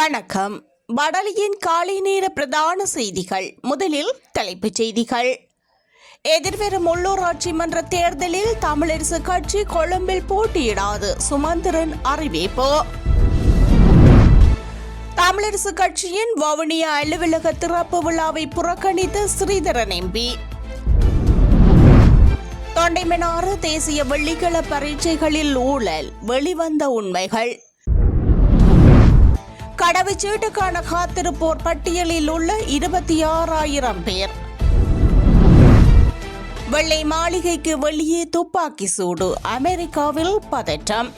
வணக்கம். வடலியின் காலை நேர பிரதான செய்திகள். முதலில் தலைப்புச் செய்திகள். எதிர்வரும் உள்ளூராட்சி மன்ற தேர்தலில் தமிழரசு கட்சி கொழும்பில் போட்டியிடாது, சுமந்திரன் அறிவிப்பு. தமிழரசு கட்சியின் வவுனியா அலுவலக திறப்பு விழாவை புறக்கணித்த ஸ்ரீதரன் எம்பி. தொண்டைமனாறு தேசிய வெள்ளிக்கிழ பரீட்சைகளில் ஊழல், வெளிவந்த உண்மைகள். கடவுச்சீட்டுக்கான காத்திருப்போர் பட்டியலில் உள்ள 26,000 பேர். வெள்ளை மாளிகைக்கு வெளியே துப்பாக்கி சூடு, அமெரிக்காவில் பதற்றம்.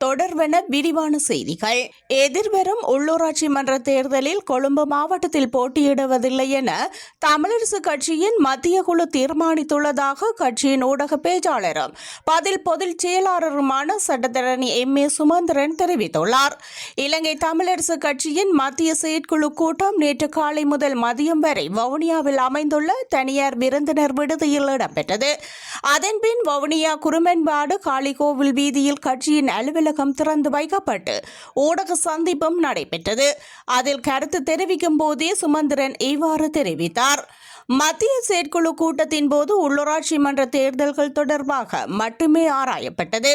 தொடர்வென விரிவான செய்திகள். எதிர்வரும் உள்ளூராட்சி மன்ற தேர்தலில் கொழும்பு மாவட்டத்தில் போட்டியிடுவதில்லை என தமிழரசு கட்சியின் மத்திய குழு தீர்மானித்துள்ளதாக கட்சியின் ஊடக பேச்சாளரும் பொதுச் செயலாளருமான சட்டத்தரணி எம்.ஏ. சுமந்திரன் தெரிவித்துள்ளார். இலங்கை தமிழரசு கட்சியின் மத்திய செயற்குழு கூட்டம் நேற்று காலை முதல் மதியம் வரை வவுனியாவில் அமைந்துள்ள தனியார் விருந்தினர் விடுதியில் இடம்பெற்றது. அதன்பின் வவுனியா குருமென்பாடு காளிகோவில் வீதியில் கட்சியின் அலுவலகம் திறந்து வைக்கப்பட்டு ஊடக சந்திப்பும் நடைபெற்றது. அதில் கருத்து தெரிவிக்கும் போதே சுமந்திரன் இவ்வாறு தெரிவித்தார். மத்திய செயற்குழு கூட்டத்தின் போது உள்ளூராட்சி மன்ற தேர்தல்கள் தொடர்பாக மட்டுமே ஆராயப்பட்டது.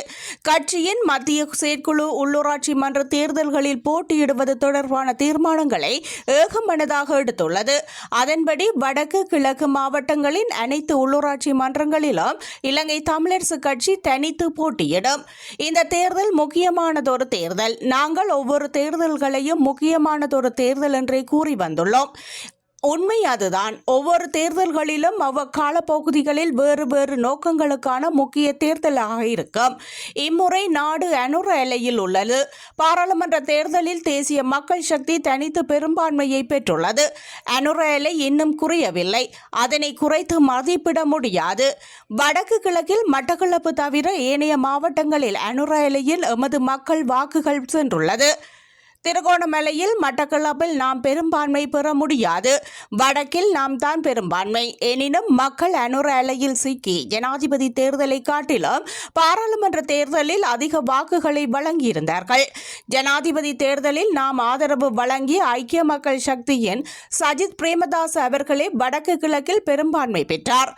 கட்சியின் மத்திய செயற்குழு உள்ளூராட்சி மன்ற தேர்தல்களில் போட்டியிடுவது தொடர்பான தீர்மானங்களை ஏகமனதாக எடுத்துள்ளது. அதன்படி வடக்கு கிழக்கு மாவட்டங்களின் அனைத்து உள்ளூராட்சி மன்றங்களிலும் இலங்கை தமிழரசு கட்சி தனித்து போட்டியிடும். இந்த தேர்தல் முக்கியமானதொரு தேர்தல். நாங்கள் ஒவ்வொரு தேர்தல்களையும் முக்கியமானதொரு தேர்தல் என்றே கூறி வந்துள்ளோம். உண்மை அதுதான். ஒவ்வொரு தேர்தல்களிலும் அவ்வக்காலப்பகுதிகளில் வேறு வேறு நோக்கங்களுக்கான முக்கிய தேர்தலாக இருக்கும். இம்முறை நாடு அனுர எல்லையில் உள்ளது. பாராளுமன்ற தேர்தலில் தேசிய மக்கள் சக்தி தனித்து பெரும்பான்மையை பெற்றுள்ளது. அனுர எல்லை இன்னும் குறையவில்லை. அதனை குறைத்து மதிப்பிட முடியாது. வடக்கு கிழக்கில் மட்டக்களப்பு தவிர ஏனைய மாவட்டங்களில் அனுர எல்லையில் எமது மக்கள் வாக்குகள் சென்றுள்ளது. திருகோணமலையில் மட்டக்களப்பில் நாம் பெரும்பான்மை பெற முடியாது. வடக்கில் நாம் தான் பெரும்பான்மை. எனினும் மக்கள் அனுர அலையில் சிக்கி ஜனாதிபதி தேர்தலை காட்டிலும் பாராளுமன்ற தேர்தலில் அதிக வாக்குகளை வழங்கியிருந்தார்கள். ஜனாதிபதி தேர்தலில் நாம் ஆதரவு வழங்கிய ஐக்கிய மக்கள் சக்தியின் சஜித் பிரேமதாஸ் அவர்களே வடக்கு கிழக்கில் பெரும்பான்மை பெற்றார்.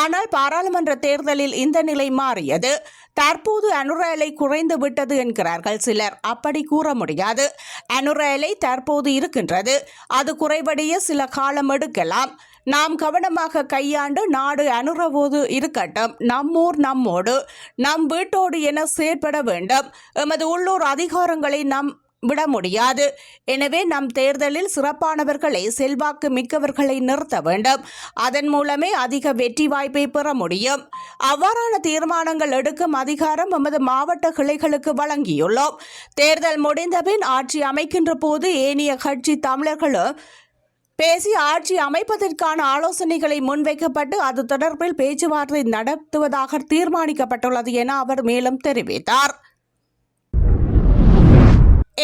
ஆனால் பாராளுமன்ற தேர்தலில் இந்த நிலை மாறியது. தற்போது அனுர அலை குறைந்து விட்டது என்கிறார்கள் சிலர். அப்படி கூற முடியாது. அனுர அலை தற்போது இருக்கின்றது. அது குறைவடைய சில காலம் எடுக்கலாம். நாம் கவனமாக கையாண்டு நாடு அனுரவோடு இருக்கட்டும். நம்மூர் நம்மோடு, நம் வீட்டோடு என செயற்பட வேண்டும். எமது உள்ளூர் அதிகாரங்களை நாம் விட முடியாது. எனவே நம் தேர்தலில் சிறப்பானவர்களை, செல்வாக்கு மிக்கவர்களை நிறுத்த வேண்டும். அதன் மூலமே அதிக வெற்றி வாய்ப்பை பெற முடியும். அவ்வாறான தீர்மானங்கள் எடுக்கும் அதிகாரம் எமது மாவட்ட கிளைகளுக்கு வழங்கியுள்ளோம். தேர்தல் முடிந்தபின் ஆட்சி அமைக்கின்ற போது ஏனைய கட்சி தமிழர்களும் பேசி ஆட்சி அமைப்பதற்கான ஆலோசனைகளை முன்வைக்கப்பட்டு அது தொடர்பில் பேச்சுவார்த்தை நடத்துவதாக தீர்மானிக்கப்பட்டுள்ளது என அவர் மேலும் தெரிவித்தார்.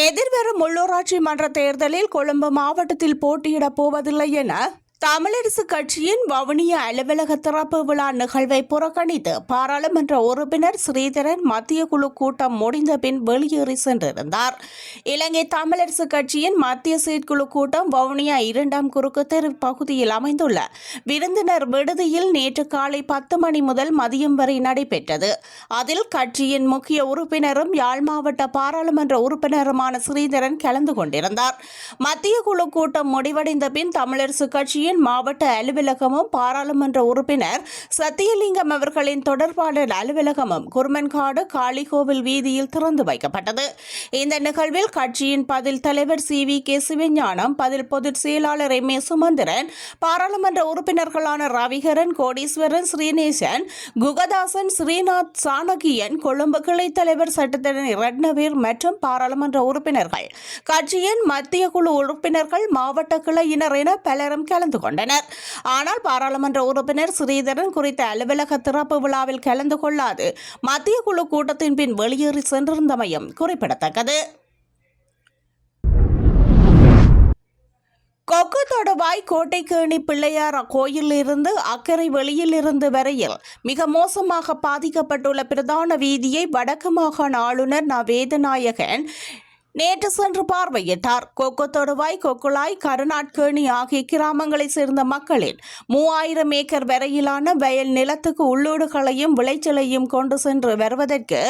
எதிர்வரும் உள்ளூராட்சி மன்ற தேர்தலில் கொழும்பு மாவட்டத்தில் போட்டியிடப் போவதில்லை என தமிழரசு கட்சியின் வவுனியா அலுவலக திறப்பு விழா நிகழ்வை புறக்கணித்து பாராளுமன்ற உறுப்பினர் ஸ்ரீதரன் மத்திய குழு கூட்டம் முடிந்த பின் வெளியேறி சென்றிருந்தார். இலங்கை தமிழரசு கட்சியின் மத்திய செயற்குழு கூட்டம் வவுனியா 2ஆம் குறுக்கு தெரு பகுதியில் அமைந்துள்ள விருந்தினர் விடுதியில் நேற்று காலை 10 மணி முதல் மதியம் வரை நடைபெற்றது. அதில் கட்சியின் முக்கிய உறுப்பினரும் யாழ் மாவட்ட பாராளுமன்ற உறுப்பினருமான ஸ்ரீதரன் கலந்து கொண்டிருந்தார். மத்திய குழு கூட்டம் முடிவடைந்த பின் தமிழரசு கட்சியின் மாவட்ட அலுவலகமும் பாராளுமன்ற உறுப்பினர் சத்தியலிங்கம் அவர்களின் தொடர்பாளர் அலுவலகமும் குருமன்காடு காளிகோவில் வீதியில் திறந்து வைக்கப்பட்டது. இந்த நிகழ்வில் கட்சியின் பதில் தலைவர் சி.வி.கே. சிவஞானம், பதில் பொதுச் செயலாளர் எம்.ஏ. சுமந்திரன், பாராளுமன்ற உறுப்பினர்களான ரவிகரன், கோடீஸ்வரன், ஸ்ரீநேசன், குகதாசன், ஸ்ரீநாத், சாணகியன், கொழும்பு கிளை தலைவர் சட்டத்தரணி ரட்னவீர் மற்றும் பாராளுமன்ற உறுப்பினர்கள், கட்சியின் மத்திய குழு உறுப்பினர்கள், மாவட்ட கிளையினர் என பலரும் கலந்து கொண்டனர். ஆனால் பாராளுமன்ற உறுப்பினர் ஸ்ரீதரன் குறித்த அலுவலக திறப்பு விழாவில் கலந்து கொள்ளாது மத்திய குழு கூட்டத்தின் பின் வெளியேறி சென்றிருந்தமையும் குறிப்பிடத்தக்கது. கொக்குத்தொடுவாய் கோட்டைக்கேணி பிள்ளையார் கோயிலிருந்து அக்கரை வெளியிலிருந்து வரையில் மிக மோசமாக பாதிக்கப்பட்டுள்ள பிரதான வீதியை வடக்கு மாகாண ஆளுநர் ந. வேதநாயகன் நேற்று சென்று பார்வையிட்டார். கொக்கத்தொடுவாய், கொக்குளாய், கருநாட்கேணி ஆகிய கிராமங்களைச் சேர்ந்த மக்களின் 3000 ஏக்கர் வரையிலான வயல் நிலத்துக்கு உள்ளீடுகளையும் விளைச்சலையும் கொண்டு சென்று வருவதற்கு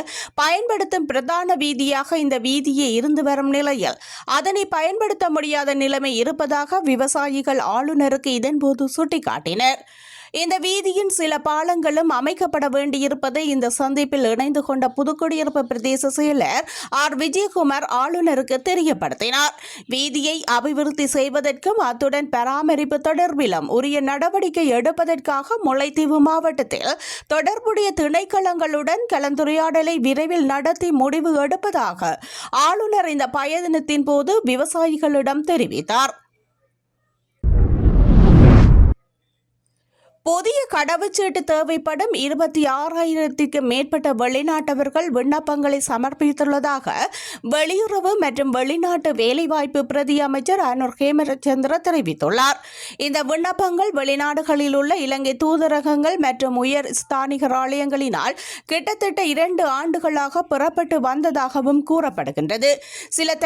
பயன்படுத்தும் பிரதான வீதியாக இந்த வீதியே இருந்து வரும் நிலையில் அதனை பயன்படுத்த முடியாத நிலைமை இருப்பதாக விவசாயிகள் ஆளுநருக்கு இதன்போது சுட்டிக்காட்டினர். இந்த வீதியின் சில பாலங்களும் அமைக்கப்பட வேண்டியிருப்பதை இந்த சந்திப்பில் இணைந்து கொண்ட புதுக்குடியிருப்பு பிரதேச செயலர் ஆர். விஜயகுமார் ஆளுநருக்கு தெரியப்படுத்தினார். வீதியை அபிவிருத்தி செய்வதற்கும் அத்துடன் பராமரிப்பு தொடர்பிலும் உரிய நடவடிக்கை எடுப்பதற்காக முல்லைத்தீவு மாவட்டத்தில் தொடர்புடைய திணைக்களங்களுடன் கலந்துரையாடலை விரைவில் நடத்தி முடிவு எடுப்பதாக ஆளுநர் இந்த பயணத்தின் போது விவசாயிகளிடம் தெரிவித்தார். புதிய கடவுச்சீட்டு தேவைப்படும் 26,000க்கு மேற்பட்ட வெளிநாட்டவர்கள் விண்ணப்பங்களை சமர்ப்பித்துள்ளதாக வெளியுறவு மற்றும் வெளிநாட்டு வேலைவாய்ப்பு பிரதி அமைச்சர் அனுர் ஹேமச்சந்திர தெரிவித்துள்ளார். இந்த விண்ணப்பங்கள் வெளிநாடுகளில் உள்ள இலங்கை தூதரகங்கள் மற்றும் உயர் ஸ்தானிகர் ஆலயங்களினால் கிட்டத்தட்ட 2 ஆண்டுகளாக பெறப்பட்டு வந்ததாகவும் கூறப்படுகின்றது. சில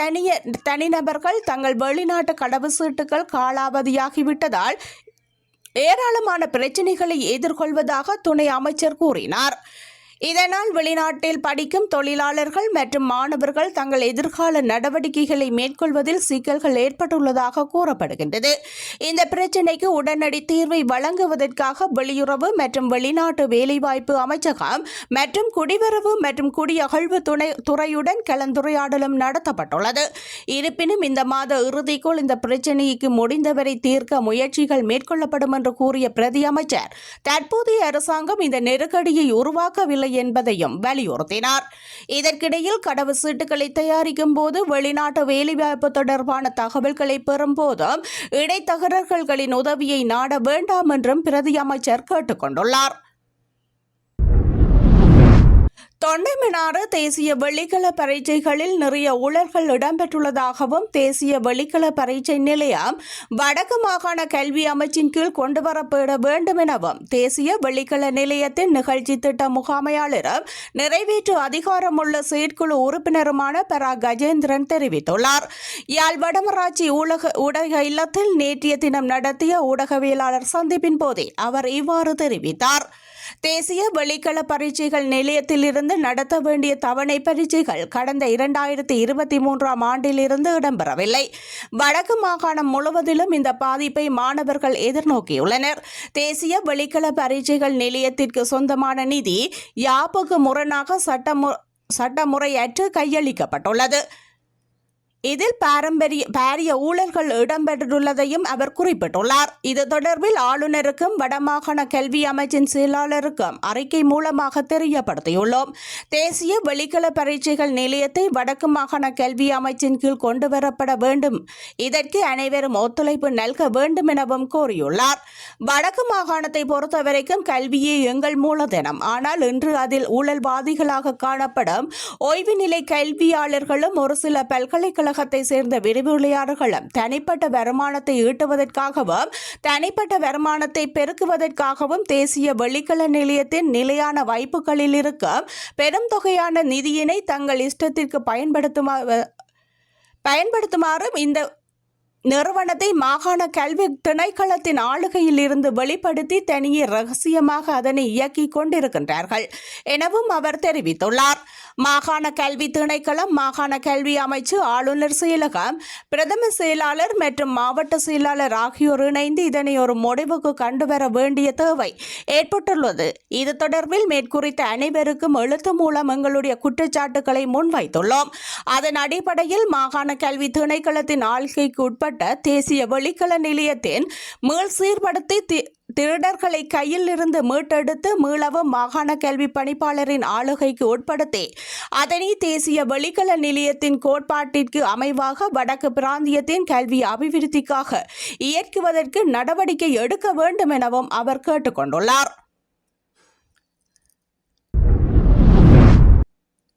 தனிநபர்கள் தங்கள் வெளிநாட்டு கடவுச்சீட்டுகள் காலாவதியாகிவிட்டதால் ஏராளமான பிரச்சினைகளை எதிர்கொள்வதாக துணை அமைச்சர் கூறினார். இதனால் வெளிநாட்டில் படிக்கும் தொழிலாளர்கள் மற்றும் மாணவர்கள் தங்கள் எதிர்கால நடவடிக்கைகளை மேற்கொள்வதில் சிக்கல்கள் ஏற்பட்டுள்ளதாக கூறப்படுகின்றது. இந்த பிரச்சினைக்கு உடனடி தீர்வை வழங்குவதற்காக வெளியுறவு மற்றும் வெளிநாட்டு வேலைவாய்ப்பு அமைச்சகம் மற்றும் குடிவரவு மற்றும் குடியகழ்வு துறையுடன் கலந்துரையாடலும் நடத்தப்பட்டுள்ளது. இருப்பினும் இந்த மாத இறுதிக்குள் இந்த பிரச்சினைக்கு முடிந்தவரை தீர்க்க முயற்சிகள் மேற்கொள்ளப்படும் என்று கூறிய பிரதி அமைச்சர் தற்போதைய அரசாங்கம் இந்த நெருக்கடியை உருவாக்கவில்லை என்பதையும் வலியுறுத்தினார். இதற்கிடையில் கடவுச்சீட்டுகளை தயாரிக்கும் போது வெளிநாட்டு வேலைவாய்ப்பு தொடர்பான தகவல்களை பெறும் போதும் இடைத்தரகர்களின் உதவியை நாட வேண்டாம் என்றும் பிரதி அமைச்சர் கேட்டுக் கொண்டுள்ளார். தொண்டைமனாறு தேசிய வெள்ளிக்கிழ பரீட்சைகளில் நிறைய ஊழல்கள் இடம்பெற்றுள்ளதாகவும் தேசிய வெள்ளிக்கிழ பரீட்சை நிலையம் வடக்கு மாகாண கல்வி அமைச்சின் கீழ் கொண்டுவரப்பட வேண்டும் எனவும் தேசிய வெள்ளிக்கிழ நிலையத்தின் நிகழ்ச்சி திட்ட முகாமையாளரும் நிறைவேற்று அதிகாரமுள்ள செயற்குழு உறுப்பினருமான பரா கஜேந்திரன் தெரிவித்துள்ளார். யாழ் வடமராட்சி ஊடக இல்லத்தில் நேற்றைய தினம் நடத்திய ஊடகவியலாளர் சந்திப்பின் போதே அவர் இவ்வாறு தெரிவித்தார். தேசிய வெளிக்கள பரீட்சைகள் நிலையத்திலிருந்து நடத்த வேண்டிய தவணை பரீட்சைகள் கடந்த 2023ஆம் ஆண்டிலிருந்து இடம்பெறவில்லை. வடக்கு மாகாணம் முழுவதிலும் இந்த பாதிப்பை மாணவர்கள் எதிர்நோக்கியுள்ளனர். தேசிய வெளிக்கள பரீட்சைகள் நிலையத்திற்கு சொந்தமான நிதி யாப்புக்கு முரணாக சட்டமுறையற்று கையளிக்கப்பட்டுள்ளது. இதில் பாரிய ஊழல்கள் இடம்பெற்றுள்ளதையும் அவர் குறிப்பிட்டுள்ளார். இது தொடர்பில் ஆளுநருக்கும் வடமாகாண கல்வி அமைச்சின் செயலாளருக்கும் அறிக்கை மூலமாக தெரியப்படுத்தியுள்ளோம். தேசிய வெளிக்கள பரீட்சைகள் நிலையத்தை வடக்கு மாகாண கல்வி அமைச்சின் கீழ் கொண்டுவரப்பட வேண்டும். இதற்கு அனைவரும் ஒத்துழைப்பு நல்க வேண்டும் எனவும் கோரியுள்ளார். வடக்கு மாகாணத்தை பொறுத்தவரைக்கும் கல்வியே எங்கள் மூலதனம். ஆனால் இன்று அதில் ஊழல்வாதிகளாக காணப்படும் ஓய்வு நிலை கல்வியாளர்களும் ஒரு சில பல்கலைக்கழக சேர்ந்த விரிவுரையாளர்களும் தனிப்பட்ட வருமானத்தை ஈட்டுவதற்காகவும் தனிப்பட்ட வருமானத்தை பெருக்குவதற்காகவும் தேசிய வெளிக்கள நிலையத்தின் நிலையான வைப்புகளில் இருக்கும் பெரும் தொகையான நிதியினை தங்கள் இஷ்டத்திற்கு பயன்படுத்துமாறும் இந்த நிறுவனத்தை மாகாண கல்வி திணைக்களத்தின் ஆளுகையில் இருந்து வெளிப்படுத்தி தனியே ரகசியமாக அதனை இயக்கிக் கொண்டிருக்கின்றார்கள் எனவும் அவர் தெரிவித்துள்ளார். மாகாண கல்வி திணைக்களம், மாகாண கல்வி அமைச்சு, ஆளுநர் செயலகம், பிரதம செயலாளர் மற்றும் மாவட்ட செயலாளர் ஆகியோர் இணைந்து இதனை ஒரு முடிவுக்கு கண்டுவர வேண்டிய தேவை ஏற்பட்டுள்ளது. இது தொடர்பில் மேற்குறித்த அனைவருக்கும் எழுத்து மூலம் எங்களுடைய குற்றச்சாட்டுகளை முன்வைத்துள்ளோம். அதன் அடிப்படையில் மாகாண கல்வி திணைக்களத்தின் ஆளுகைக்கு உட்பட்ட தேசிய வெளிக்கள நிலையத்தின் மீள் சீர்படுத்தி திருடர்களை கையில் இருந்து மீட்டெடுத்து மீளவும் மாகாண கல்வி பணிப்பாளரின் ஆளுகைக்கு உட்படுத்தி அதனை தேசிய வெளிக்கள நிலையத்தின் கோட்பாட்டிற்கு அமைவாக வடக்கு பிராந்தியத்தின் கல்வி அபிவிருத்திக்காக இயக்குவதற்கு நடவடிக்கை எடுக்க வேண்டும் எனவும் அவர் கேட்டுக்கொண்டுள்ளார்.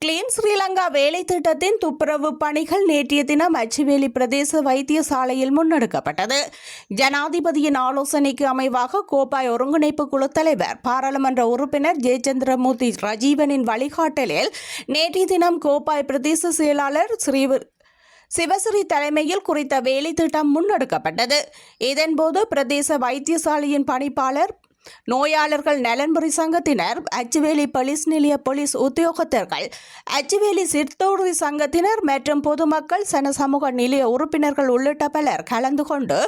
கிளீன் ஸ்ரீலங்கா வேலை திட்டத்தின் துப்புரவு பணிகள் நேற்றைய தினம் அச்சுவேலி பிரதேச வைத்தியசாலையில் முன்னெடுக்கப்பட்டது. ஜனாதிபதியின் ஆலோசனைக்கு அமைவாக கோப்பாய் ஒருங்கிணைப்பு குழு தலைவர் பாராளுமன்ற உறுப்பினர் ஜெயச்சந்திரமூர்த்தி ரஜீவனின் வழிகாட்டலில் நேற்றைய தினம் கோப்பாய் பிரதேச செயலாளர் சிவசிறி தலைமையில் குறித்த வேலை திட்டம் முன்னெடுக்கப்பட்டது. இதன்போது பிரதேச வைத்தியசாலையின் பணிப்பாளர், நோயாளர்கள் நலன்புரி சங்கத்தினர், அச்சுவேலி போலீஸ் நிலைய போலீஸ் உத்தியோகத்தர்கள், அச்சுவேலி சிற்றூர்தி சங்கத்தினர் மற்றும் பொதுமக்கள், சனசமூக நிலைய உறுப்பினர்கள் உள்ளிட்ட பலர் கலந்து கொண்டு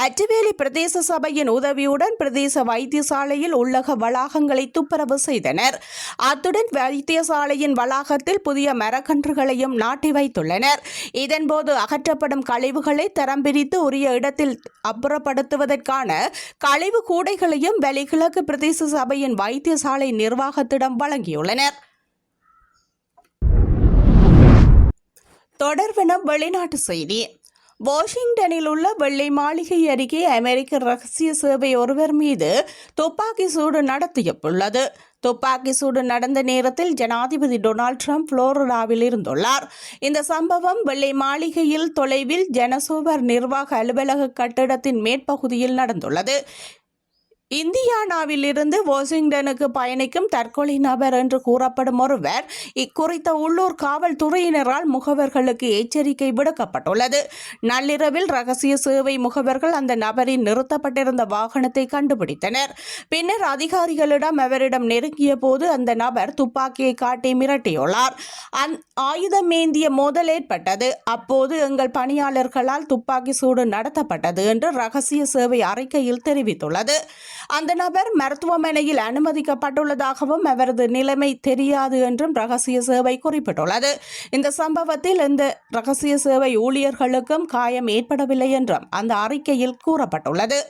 அச்சுவேலி பிரதேச சபையின் உதவியுடன் பிரதேச வைத்தியசாலையில் உள்ளக வளாகங்களை துப்புரவு செய்தனர். அத்துடன் வைத்தியசாலையின் வளாகத்தில் புதிய மரக்கன்றுகளையும் நாட்டி வைத்துள்ளனர். இதன்போது அகற்றப்படும் கழிவுகளை தரம் பிரித்து உரிய இடத்தில் அப்புறப்படுத்துவதற்கான கழிவு கூடைகளையும் கிழக்கு பிரதேச சபையின் வைத்தியசாலை நிர்வாகத்திடம் வழங்கியுள்ளனர். தொடர்பென வெளிநாட்டு செய்தி. வாஷிங்டனில் உள்ள வெள்ளை மாளிகை அருகே அமெரிக்க ரகசிய சேவை ஒருவர் மீது துப்பாக்கி சூடு நடத்தியுள்ளது. துப்பாக்கி சூடு நடந்த நேரத்தில் ஜனாதிபதி டொனால்ட் ட்ரம்ப் புளோரிடாவில் இருந்துள்ளார். இந்த சம்பவம் வெள்ளை மாளிகையில் தொலைவில் ஜனசோவர் நிர்வாக அலுவலக கட்டிடத்தின் மேற்பகுதியில் நடந்துள்ளது. இந்தியானாவில் இருந்து வாஷிங்டனுக்கு பயணிக்கும் தற்கொலை நபர் என்று கூறப்படும் ஒருவர் இக்குறித்த உள்ளூர் காவல்துறையினரால் முகவர்களுக்கு எச்சரிக்கை விடுக்கப்பட்டுள்ளது. நள்ளிரவில் ரகசிய சேவை முகவர்கள் அந்த நபரின் நிறுத்தப்பட்டிருந்த வாகனத்தை கண்டுபிடித்தனர். பின்னர் அதிகாரிகளிடம் அவரிடம் நெருங்கிய போது அந்த நபர் துப்பாக்கியை காட்டி மிரட்டியுள்ளார். ஆயுதம் ஏந்திய மோதல் ஏற்பட்டது. அப்போது எங்கள் பணியாளர்களால் துப்பாக்கி சூடு நடத்தப்பட்டது என்று ரகசிய சேவை அறிக்கையில் தெரிவித்துள்ளது. அந்த நபர் மருத்துவமனையில் அனுமதிக்கப்பட்டுள்ளதாகவும் அவரது நிலைமை தெரியாது என்றும் ரகசிய சேவை குறிப்பிட்டுள்ளது. இந்த சம்பவத்தில் எந்த ரகசிய சேவை ஊழியர்களுக்கும் காயம் ஏற்படவில்லை என்றும் அந்த அறிக்கையில் கூறப்பட்டுள்ளது.